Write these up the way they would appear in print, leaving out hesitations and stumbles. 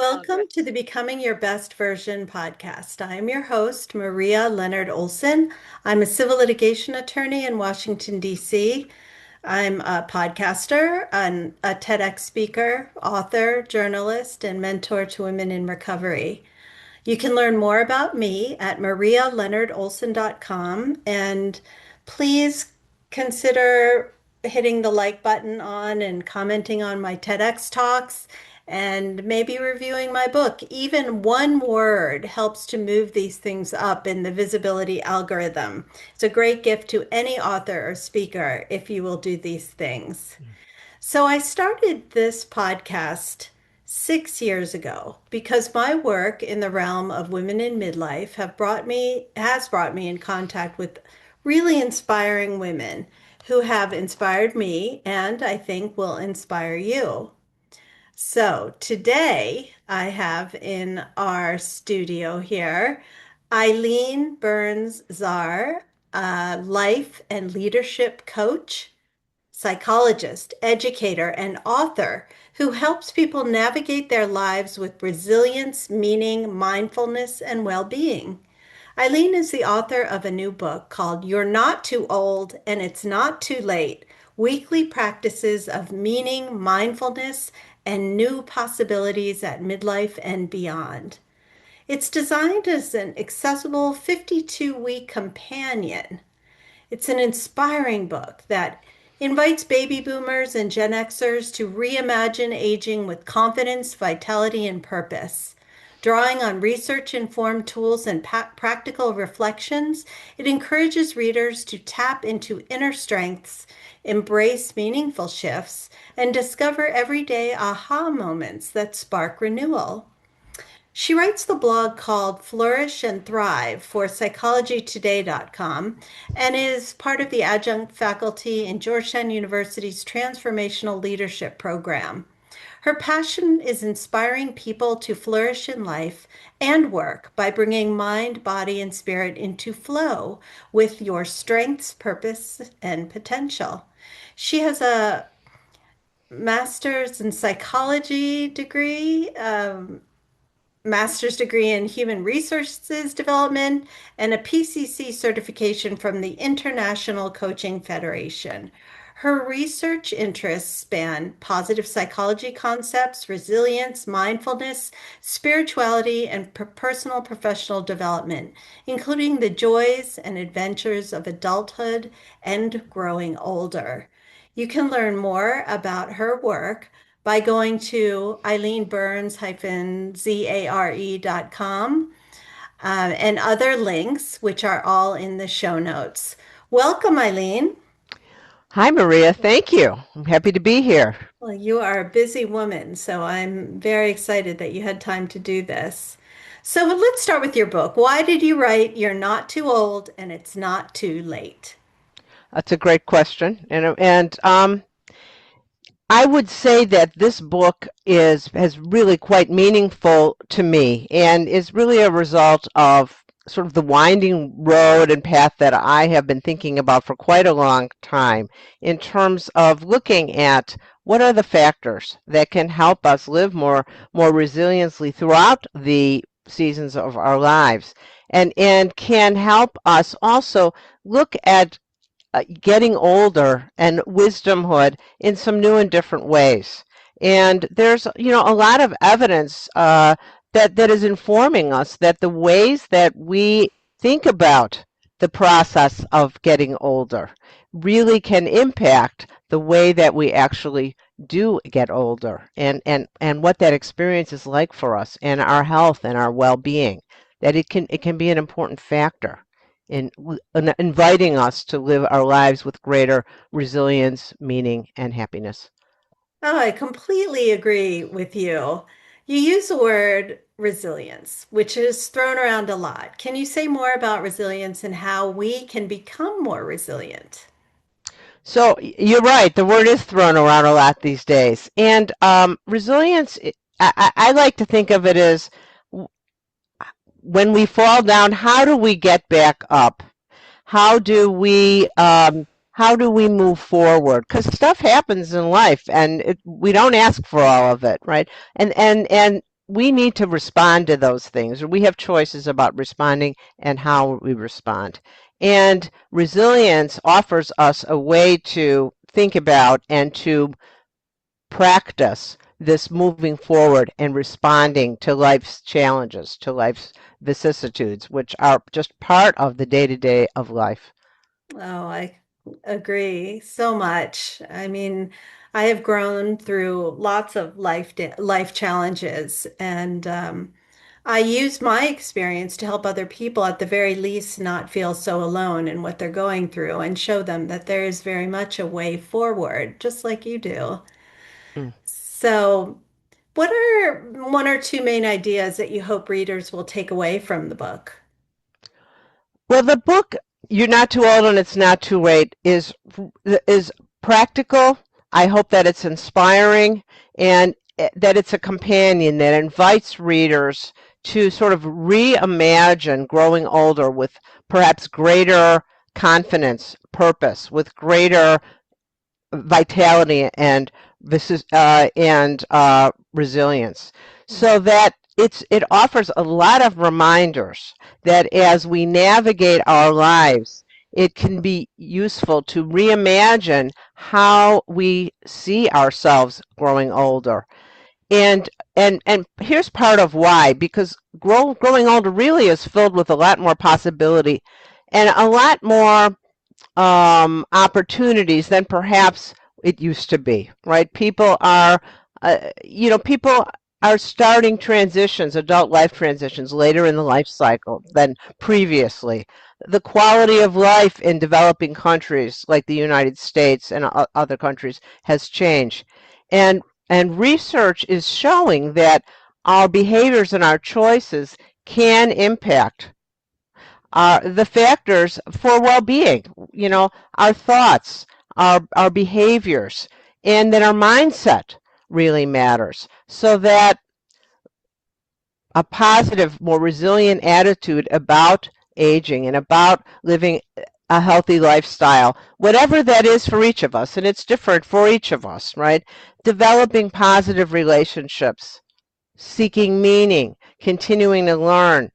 Welcome to the Becoming Your Best Version podcast. I am your host, Maria Leonard Olson. I'm a civil litigation attorney in Washington, D.C. I'm a podcaster, a TEDx speaker, author, journalist, and mentor to women in recovery. You can learn more about me at marialeonardolson.com, and please consider hitting the like button on and commenting on my TEDx talks and maybe reviewing my book. Even one word helps to move these things up in the visibility algorithm. It's a great gift to any author or speaker if you will do these things. So I started this podcast 6 years ago because my work in the realm of women in midlife has brought me in contact with really inspiring women who have inspired me and I think will inspire you. So today I have in our studio here Ilene Berns-Zare, a life and leadership coach, psychologist, educator, and author who helps people navigate their lives with resilience, meaning, mindfulness, and well being. Ilene is the author of a new book called You're Not Too Old and It's Not Too Late: Weekly Practices of Meaning, Mindfulness, and New Possibilities at Midlife and Beyond. It's designed as an accessible 52-week companion. It's an inspiring book that invites baby boomers and Gen Xers to reimagine aging with confidence, vitality, and purpose. Drawing on research-informed tools and practical reflections, it encourages readers to tap into inner strengths, embrace meaningful shifts, and discover everyday aha moments that spark renewal. She writes the blog called Flourish and Thrive for psychologytoday.com and is part of the adjunct faculty in Georgetown University's Transformational Leadership program. Her passion is inspiring people to flourish in life and work by bringing mind, body, and spirit into flow with your strengths, purpose, and potential. She has a master's in psychology degree, master's degree in human resources development, and a PCC certification from the International Coaching Federation. Her research interests span positive psychology concepts, resilience, mindfulness, spirituality, and personal professional development, including the joys and adventures of adulthood and growing older. You can learn more about her work by going to ileneberns-zare.com and other links, which are all in the show notes. Welcome, Ilene. Hi, Maria. Thank you. I'm happy to be here. Well, you are a busy woman, so I'm very excited that you had time to do this. So let's start with your book. Why did you write You're Not Too Old and It's Not Too Late? That's a great question. And I would say that this book has really quite meaningful to me and is really a result of sort of the winding road and path that I have been thinking about for quite a long time in terms of looking at what are the factors that can help us live more resiliently throughout the seasons of our lives and can help us also look at getting older and wisdomhood in some new and different ways. And there's, a lot of evidence that is informing us that the ways that we think about the process of getting older really can impact the way that we actually do get older and what that experience is like for us and our health and our well-being. That it can be an important factor in inviting us to live our lives with greater resilience, meaning, and happiness. Oh, I completely agree with you. You use the word resilience, which is thrown around a lot. Can you say more about resilience and how we can become more resilient? So you're right. The word is thrown around a lot these days, and resilience. I like to think of it as when we fall down, how do we get back up? How do we move forward? Because stuff happens in life, and we don't ask for all of it, right? And we need to respond to those things. We have choices about responding and how we respond. And resilience offers us a way to think about and to practice this moving forward and responding to life's challenges, to life's vicissitudes, which are just part of the day to day of life. Oh, I agree so much. I mean, I have grown through lots of life challenges, and I use my experience to help other people at the very least not feel so alone in what they're going through and show them that there is very much a way forward, just like you do. Mm. So, what are one or two main ideas that you hope readers will take away from the book? Well, the book "You're Not Too Old and It's Not Too Late" is practical. I hope that it's inspiring and that it's a companion that invites readers to sort of reimagine growing older with perhaps greater confidence, purpose, with greater vitality and resilience, so that it offers a lot of reminders that as we navigate our lives, it can be useful to reimagine how we see ourselves growing older. And here's part of why, because growing older really is filled with a lot more possibility and a lot more opportunities than perhaps it used to be, right? People are starting transitions, adult life transitions, later in the life cycle than previously. The quality of life in developing countries like the United States and other countries has changed. And, and research is showing that our behaviors and our choices can impact the factors for well-being, our thoughts, our behaviors, and that our mindset really matters, so that a positive, more resilient attitude about aging and about living a healthy lifestyle, whatever that is for each of us, and it's different for each of us, right? Developing positive relationships, seeking meaning, continuing to learn,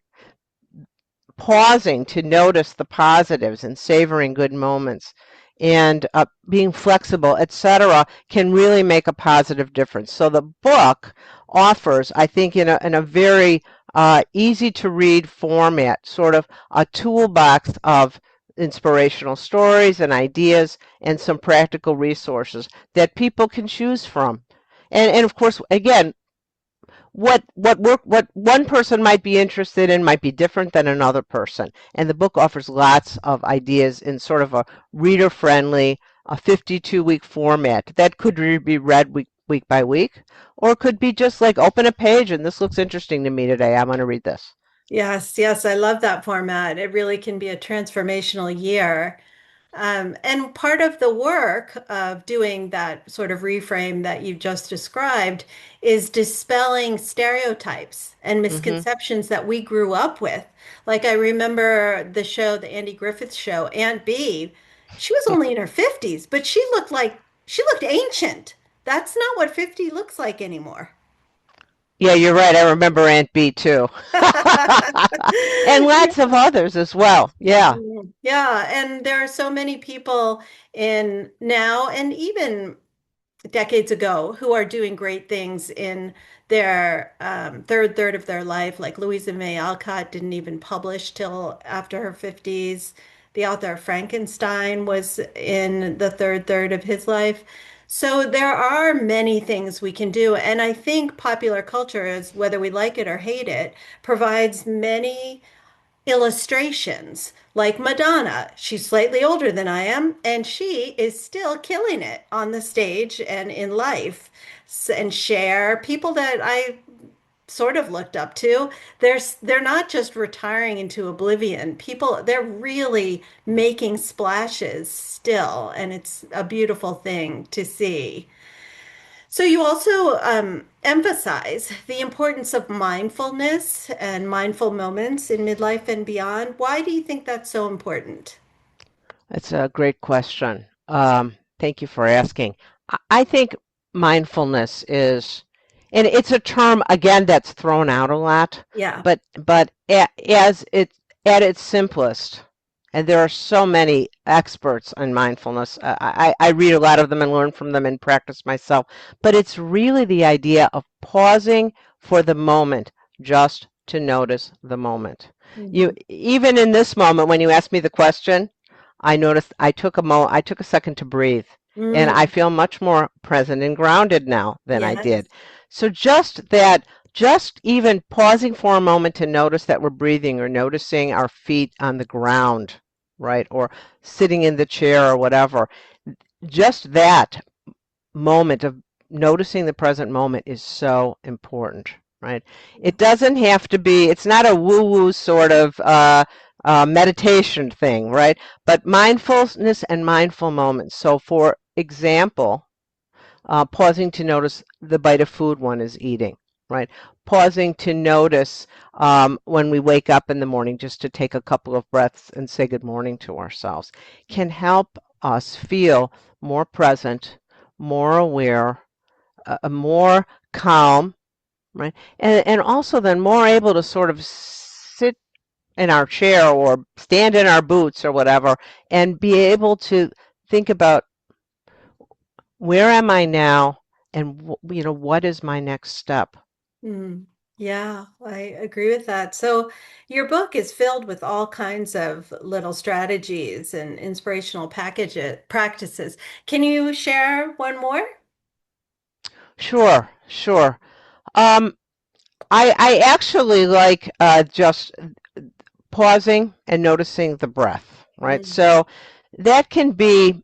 pausing to notice the positives and savoring good moments, and being flexible, etc., can really make a positive difference. So the book offers, I think, in a very easy to read format, sort of a toolbox of inspirational stories and ideas and some practical resources that people can choose from. And of course, again, what one person might be interested in might be different than another person, and the book offers lots of ideas in sort of a reader friendly, a 52-week format that could be read week by week, or could be just like open a page and this looks interesting to me today, I'm going to read this. Yes, yes, I love that format. It really can be a transformational year. And part of the work of doing that sort of reframe that you just described is dispelling stereotypes and Hmm. misconceptions that we grew up with. Like I remember the show, the Andy Griffith show, Aunt Bee. She was only in her 50s, but she looked ancient. That's not what 50 looks like anymore. Yeah, you're right, I remember Aunt B too. And lots of others as well. Yeah. Yeah, and there are so many people in now and even decades ago who are doing great things in their third of their life. Like Louisa May Alcott didn't even publish till after her 50s. The author of Frankenstein was in the third of his life. So there are many things we can do. And I think popular culture is, whether we like it or hate it, provides many illustrations like Madonna. She's slightly older than I am, and she is still killing it on the stage and in life. And Cher, people that I sort of looked up to, they're not just retiring into oblivion. People, they're really making splashes still, and it's a beautiful thing to see. So you also emphasize the importance of mindfulness and mindful moments in midlife and beyond. Why do you think that's so important? That's a great question. Thank you for asking. I think mindfulness is And it's a term again that's thrown out a lot, Yeah. as it's at its simplest, and there are so many experts on mindfulness. I read a lot of them and learn from them and practice myself, but it's really the idea of pausing for the moment, just to notice the moment. You Hmm. even in this moment when you asked me the question, I noticed I took a second to breathe, and I Mm. feel much more present and grounded now than I Yes. did. So just even pausing for a moment to notice that we're breathing or noticing our feet on the ground, right? Or sitting in the chair or whatever. Just that moment of noticing the present moment is so important, right? Yeah. It doesn't have to be, it's not a woo-woo sort of meditation thing, right? But mindfulness and mindful moments. So, for example, pausing to notice the bite of food one is eating, right? Pausing to notice when we wake up in the morning, just to take a couple of breaths and say good morning to ourselves, can help us feel more present, more aware, more calm, right? And also then more able to sort of sit in our chair or stand in our boots or whatever and be able to think about where am I now and what is my next step. Mm. Yeah, I agree with that. So, your book is filled with all kinds of little strategies and inspirational packages practices. Can you share one more? Sure, sure. Um, I actually like just pausing and noticing the breath, right? Mm. So that can be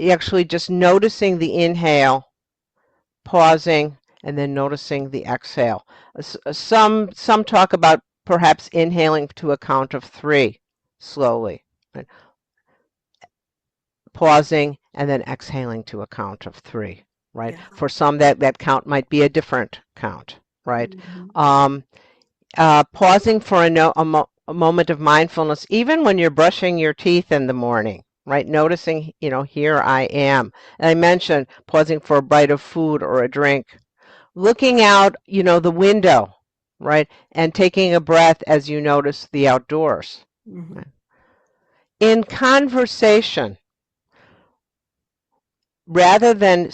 actually just noticing the inhale, pausing, and then noticing the exhale. Some talk about perhaps inhaling to a count of three slowly, right? Pausing, and then exhaling to a count of three, right? Yeah. For some, that count might be a different count, right? Mhm. Um, Pausing for a moment of mindfulness, even when you're brushing your teeth in the morning, right? Noticing, here I am. And I mentioned pausing for a bite of food or a drink, looking out, the window, right? And taking a breath as you notice the outdoors. Mhm. Right? In conversation, rather than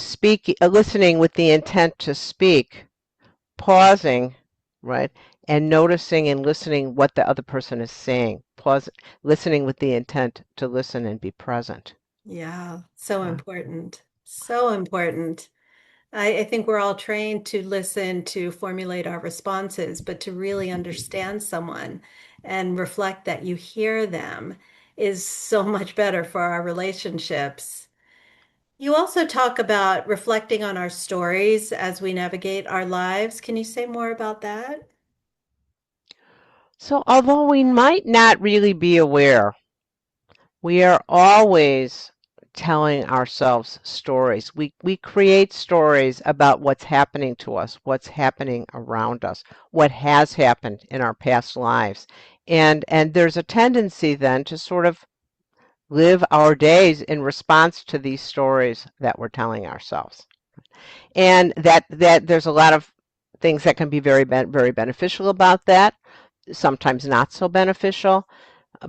listening with the intent to speak, pausing, right, and noticing and listening what the other person is saying. Pause, listening with the intent to listen and be present. Yeah, so Uh, important. So important. I think we're all trained to listen, to formulate our responses, but to really understand someone and reflect that you hear them is so much better for our relationships. You also talk about reflecting on our stories as we navigate our lives. Can you say more about that? so, although we might not really be aware, we are always telling ourselves stories. We create stories about what's happening to us, what's happening around us, what has happened in our past lives. And there's a tendency then to sort of live our days in response to these stories that we're telling ourselves. And that there's a lot of things that can be very beneficial about that, sometimes not so beneficial.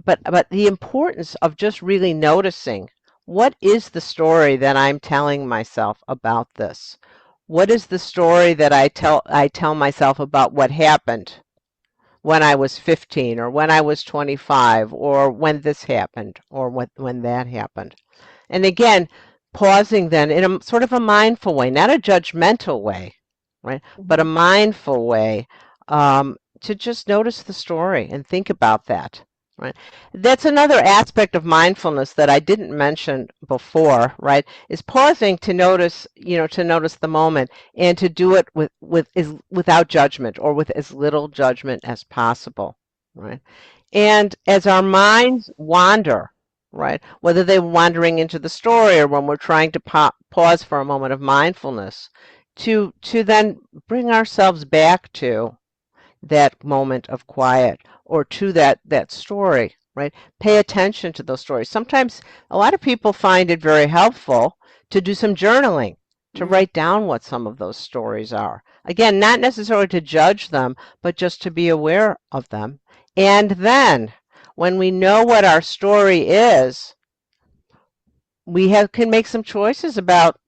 But the importance of just really noticing, what is the story that I'm telling myself about this? What is the story that I tell myself about what happened when I was 15 or when I was 25 or when this happened or when that happened? And again, pausing then in a sort of a mindful way, not a judgmental way, right? But a Mhm. mindful way, to just notice the story and think about that, right? That's another aspect of mindfulness that I didn't mention before, right? Is pausing to notice, to notice the moment and to do it without judgment or with as little judgment as possible, right? And as our minds wander, right, whether they're wandering into the story or when we're trying to pause for a moment of mindfulness, to then bring ourselves back to that moment of quiet or to that story, right? Pay attention to those stories. Sometimes a lot of people find it very helpful to do some journaling, to Mm, write down what some of those stories are. Again, not necessarily to judge them, but just to be aware of them. And then, when we know what our story is, can make some choices about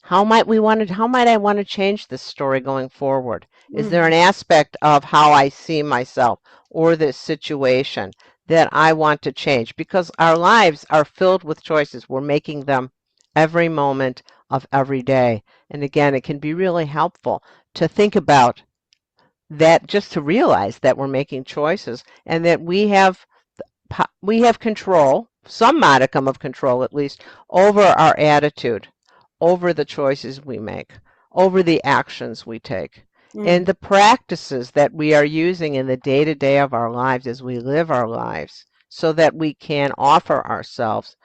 how might I want to change this story going forward? Is there mm, an aspect of how I see myself or this situation that I want to change? Because our lives are filled with choices. We're making them every moment of every day. And again, it can be really helpful to think about that, just to realize that we're making choices and that we have control, some modicum of control at least, over our attitude, over the choices we make, over the actions we take, and mm. the practices that we are using in the day to day of our lives as we live our lives, so that we can offer ourselves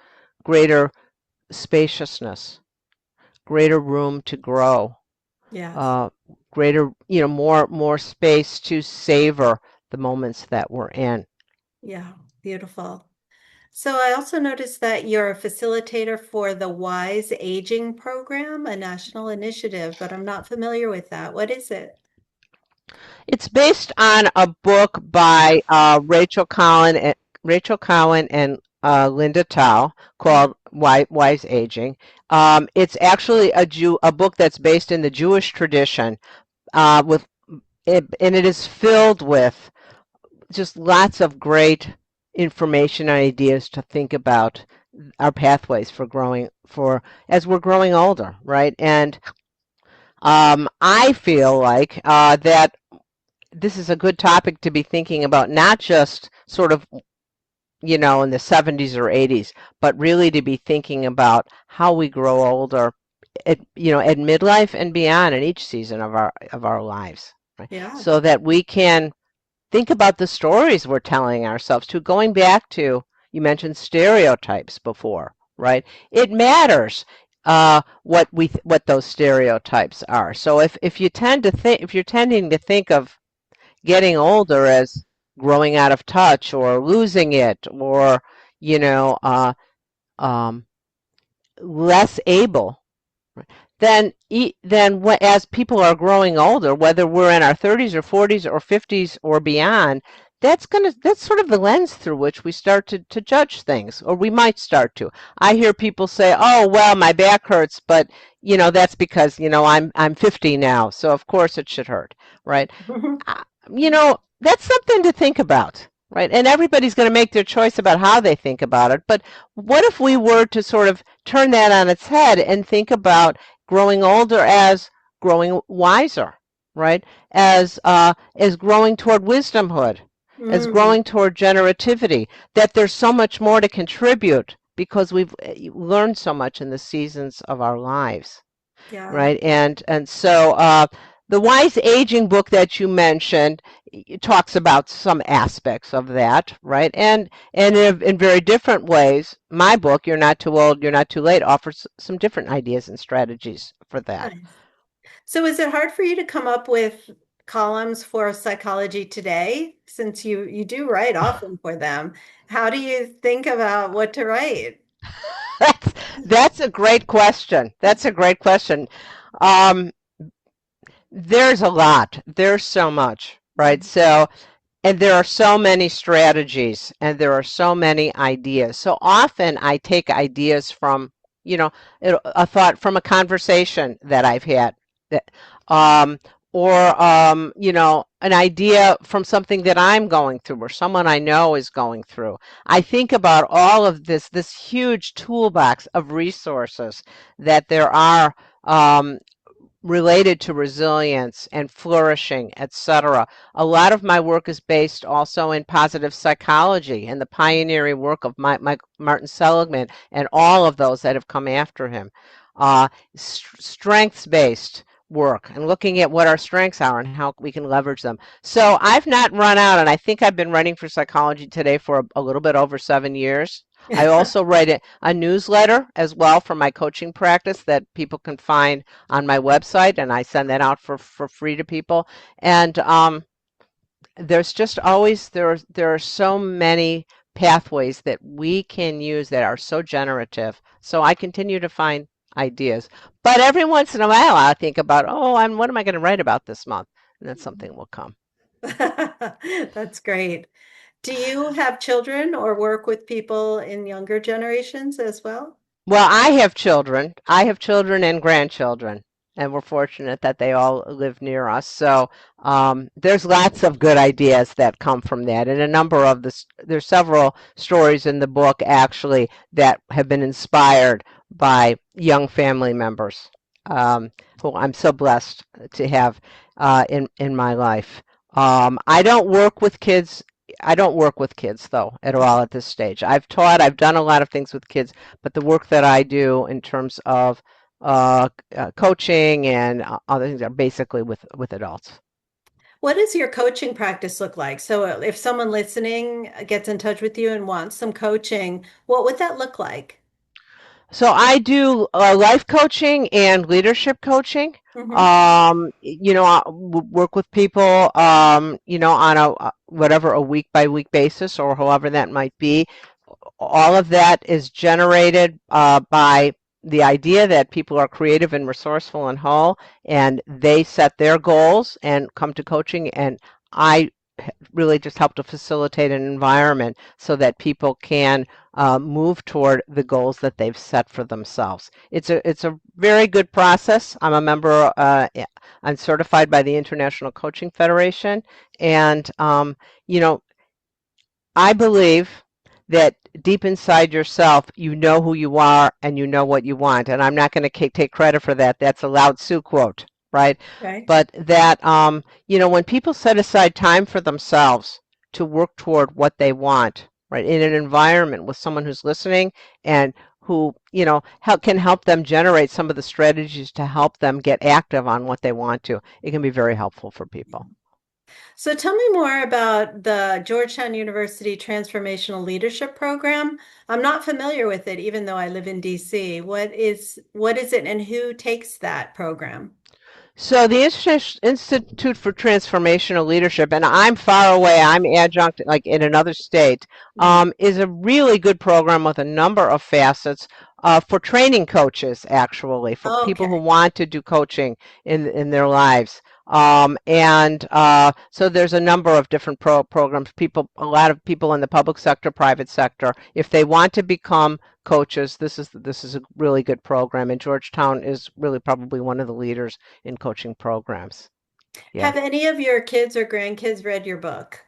greater spaciousness, greater room to grow, Yes. uh, greater, more space to savor the moments that we're in. Yeah. Beautiful. So I also noticed that you're a facilitator for the Wise Aging Program, a national initiative, but I'm not familiar with that. What is it? It's based on a book by Rachel Cowan and Linda Tao Mm. called Wise Aging. It's actually a book that's based in the Jewish tradition, with and it is filled with just lots of great information and ideas to think about our pathways for growing for as we're growing older, right? And I feel like that this is a good topic to be thinking about, not just sort of, in the 70s or 80s, but really to be thinking about how we grow older at midlife and beyond in each season of our lives, right? Yeah. So that we can think about the stories we're telling ourselves too. Going back to, you mentioned stereotypes before, right? It matters what those stereotypes are. So if you're tending to think of getting older as growing out of touch or losing it, or you know uh, um, less able, as people are growing older, whether we're in our 30s or 40s or 50s or beyond, that's sort of the lens through which we start to judge things, or we might start to. I hear people say, oh well, my back hurts, but that's because I'm 50 now, so of course it should hurt, right? uh, that's something to think about, right? And everybody's going to make their choice about how they think about it. But what if we were to sort of turn that on its head and think about growing older as growing wiser, right? As growing toward wisdomhood, as Mm, growing toward generativity, that there's so much more to contribute because we've learned so much in the seasons of our lives, yeah. right? And so the Wise Aging book that you mentioned talks about some aspects of that, right? And in very different ways, my book, You're Not Too Old, You're Not Too Late, offers some different ideas and strategies for that. Nice. So is it hard for you to come up with columns for Psychology Today, since you do write often for them? How do you think about what to write? that's that's a great question. That's a great question. Um, there's a lot. There's so much, right? So and there are so many strategies and there are so many ideas. So often I take ideas from, you know, a thought from a conversation that I've had, that, um, or, an idea from something that I'm going through or someone I know is going through. I think about all of this huge toolbox of resources that there are, um, related to resilience and flourishing, etc. A lot of my work is based also in positive psychology and the pioneering work of Martin Seligman and all of those that have come after him. Strengths-based work and looking at what our strengths are and how we can leverage them. So I've not run out, and I think I've been writing for Psychology Today for a little bit over 7 years. I also write a newsletter as well for my coaching practice that people can find on my website, and I send that out for free to people. And there's just always there are so many pathways that we can use that are so generative. So I continue to find ideas. But every once in a while, I think about, oh, what am I going to write about this month? And then something will come. That's great. Do you have children or work with people in younger generations as well? Well, I have children. I have children and grandchildren, and we're fortunate that they all live near us. So there's lots of good ideas that come from that, and a number of there's several stories in the book actually that have been inspired by young family members um, who I'm so blessed to have in my life. I don't work with kids. I don't work with kids though at all at this stage. I've taught. I've done a lot of things with kids, but the work that I do in terms of coaching and other things are basically with adults. What does your coaching practice look like? So if someone listening gets in touch with you and wants some coaching, what would that look like? So I do life coaching and leadership coaching. Hmm. I work with people, on a whatever a week by week basis or however that might be. All of that is generated by the idea that people are creative and resourceful and whole, and they set their goals and come to coaching, and I really just help to facilitate an environment so that people can move toward the goals that they've set for themselves. It's a very good process. I'm a member. I'm certified by the International Coaching Federation, and you know I believe that deep inside yourself, you know who you are and you know what you want. And I'm not going to take credit for that. That's a Lao Tzu quote, right? Okay. But that, when people set aside time for themselves to work toward what they want, right, in an environment with someone who's listening and who, can help them generate some of the strategies to help them get active on what they want to, it can be very helpful for people. So tell me more about the Georgetown University Transformational Leadership Program. I'm not familiar with it, even though I live in DC. What is it and who takes that program? So the Institute for Transformational Leadership, and I'm far away, I'm adjunct like in another state, Mhm. is a really good program with a number of facets for training coaches, actually, for people who Okay, want to do coaching in their lives. And so there's a number of different programs. A lot of people in the public sector, private sector, if they want to become coaches, this is a really good program, and Georgetown is really probably one of the leaders in coaching programs. Yeah, have any of your kids or grandkids read your book?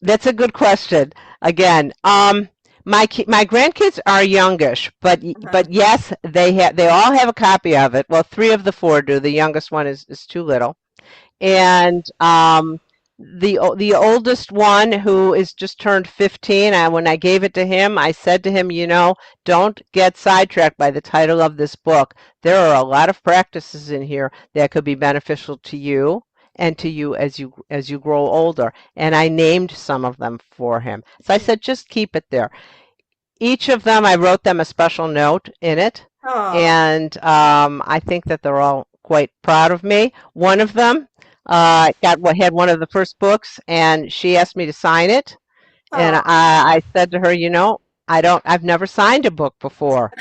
that's a good question. Again, my grandkids are youngish, Uh-huh. but yes, they all have a copy of it. Well, three of the four do. The youngest one is too little. And the oldest one, who is just turned 15, and when I gave it to him, I said to him, don't get sidetracked by the title of this book. There are a lot of practices in here that could be beneficial to you and to you as you grow older. And I named some of them for him. So I said, just keep it there. Each of them, I wrote them a special note in it, Oh, and I think that they're all quite proud of me. One of them had one of the first books, and she asked me to sign it, and I, oh. I said to her, I've never signed a book before.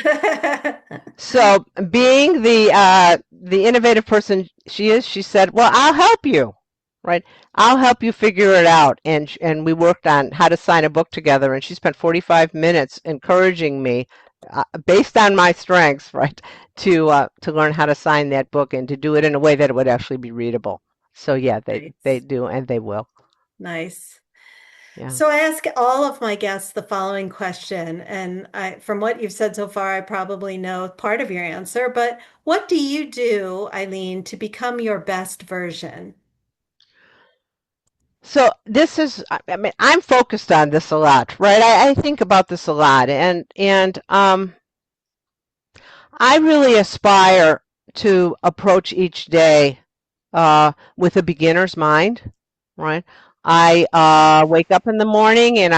So, being the innovative person she is, she said, "Well, I'll help you, right? I'll help you figure it out." And we worked on how to sign a book together. And she spent 45 minutes encouraging me, based on my strengths, right, to learn how to sign that book and to do it in a way that it would actually be readable. So yeah, they Nice. do, and they will. Nice. Yeah. So I ask all of my guests the following question, and from what you've said so far, I probably know part of your answer, but what do you do, Eileen, to become your best version? So this is, I mean, I'm focused on this a lot, right? I think about this a lot, and I really aspire to approach each day with a beginner's mind, right? I wake up in the morning and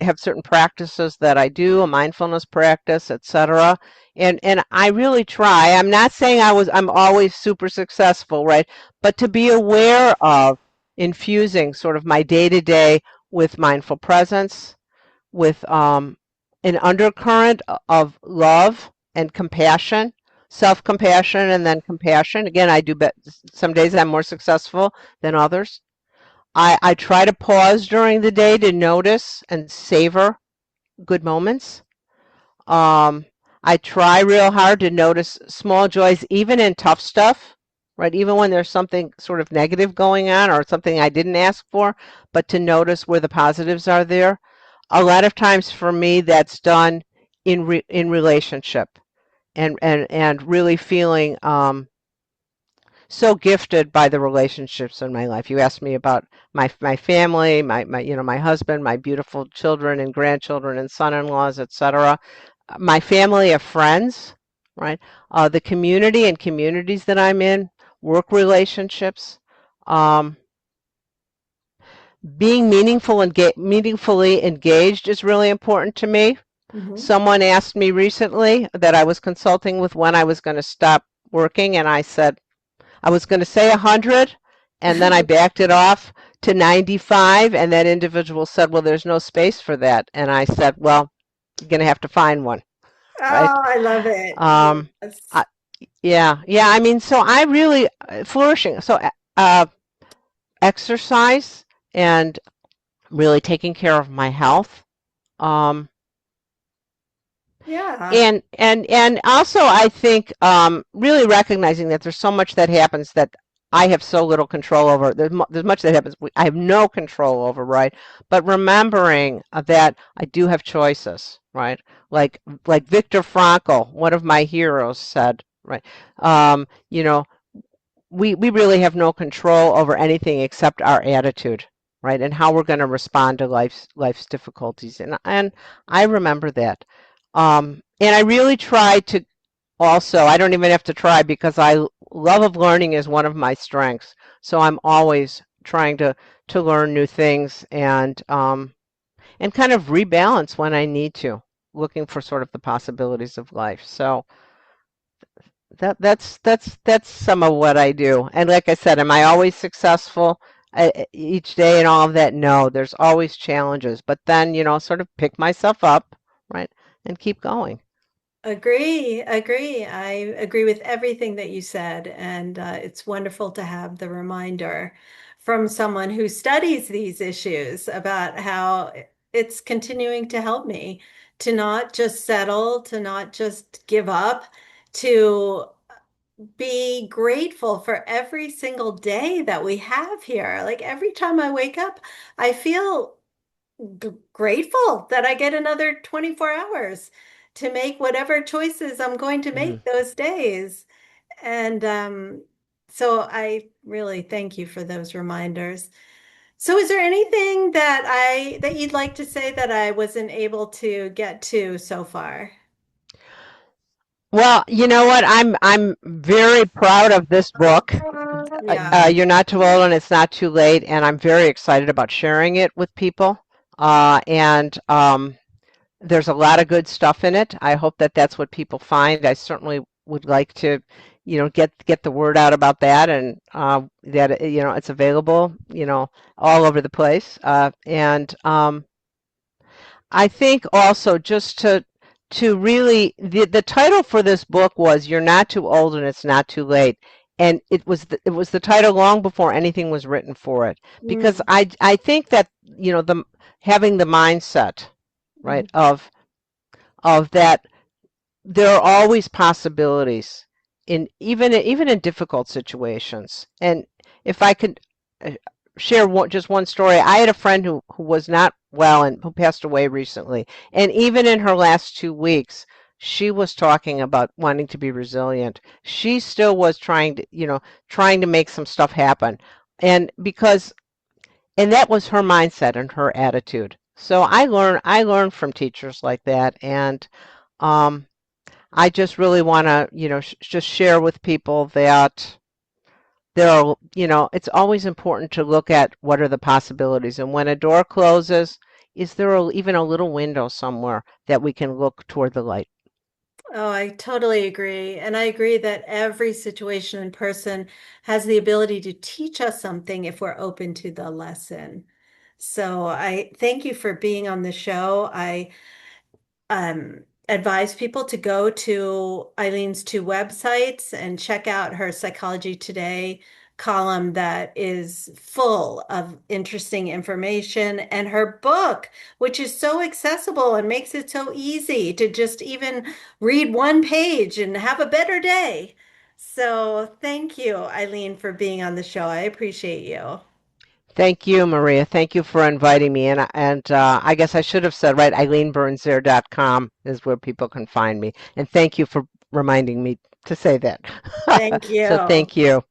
have certain practices that I do, a mindfulness practice, etc. And I really try. I'm not saying I'm always super successful, right? But to be aware of infusing sort of my day to day with mindful presence, with an undercurrent of love and compassion, self-compassion, and then compassion. Again, I do bet some days I'm more successful than others. I try to pause during the day to notice and savor good moments. Um, I try real hard to notice small joys, even in tough stuff, right? Even when there's something sort of negative going on or something I didn't ask for, but to notice where the positives are there. A lot of times for me, that's done in relationship and really feeling so gifted by the relationships in my life. You asked me about my family, my husband, my beautiful children and grandchildren and son-in-laws, etc. My family of friends, right? The community and communities that I'm in, work relationships, um, being meaningfully engaged is really important to me. Hmm. Someone asked me recently that I was consulting with when I was going to stop working, and I said I was going to say 100, and then I backed it off to 95, and that individual said, well, there's no space for that. And I said, well, you're going to have to find one, right? Oh, I love it. Um, Yes. I, yeah, yeah. I mean, so I really flourishing. So uh, exercise and really taking care of my health. Um, Yeah. and also I think really recognizing that there's so much that happens that I have so little control over. There's much that happens I have no control over, right? But remembering that I do have choices, right? Like like Viktor Frankl, one of my heroes, said, right? You know, we really have no control over anything except our attitude, right? And how we're going to respond to life's difficulties. And I remember that. And I really try to also, I don't even have to try because love of learning is one of my strengths. So I'm always trying to learn new things and kind of rebalance when I need to, looking for sort of the possibilities of life. So that's some of what I do. And like I said, am I always successful each day and all of that? No, there's always challenges. But then, sort of pick myself up, right, and keep going. Agree. I agree with everything that you said. And it's wonderful to have the reminder from someone who studies these issues about how it's continuing to help me to not just settle, to not just give up, to be grateful for every single day that we have here. Like every time I wake up, I feel grateful that I get another 24 hours to make whatever choices I'm going to Hmm. make those days. And so I really thank you for those reminders. So is there anything that you'd like to say that I wasn't able to get to so far? Well, you know what? I'm very proud of this book. Yeah. You're not too old and it's not too late, and I'm very excited about sharing it with people. And there's a lot of good stuff in it. I hope that that's what people find. I certainly would like to, get the word out about that, and that it's available, all over the place. And I think also just to really the title for this book was "You're Not Too Old and It's Not Too Late," and it was the title long before anything was written for it, because Mm, I think that the having the mindset, right, mhm. of that there are always possibilities in even in difficult situations. And if I could uh, share just one story, I had a friend who was not well and who passed away recently. And even in her last 2 weeks, she was talking about wanting to be resilient. She still was trying to make some stuff happen. And that was her mindset and her attitude. So I learn from teachers like that. And um, I just really want to, just share with people that it's always important to look at what are the possibilities. And when a door closes, is there even a little window somewhere that we can look toward the light? Oh, I totally agree. And I agree that every situation and person has the ability to teach us something if we're open to the lesson. So I thank you for being on the show. I advise people to go to Eileen's two websites and check out her Psychology Today column that is full of interesting information, and her book, which is so accessible and makes it so easy to just even read one page and have a better day. So thank you, Eileen, for being on the show. I appreciate you. Thank you, Maria. Thank you for inviting me. And I guess I should have said, right, EileenBernsZare.com is where people can find me. And thank you for reminding me to say that. Thank So you. thank you.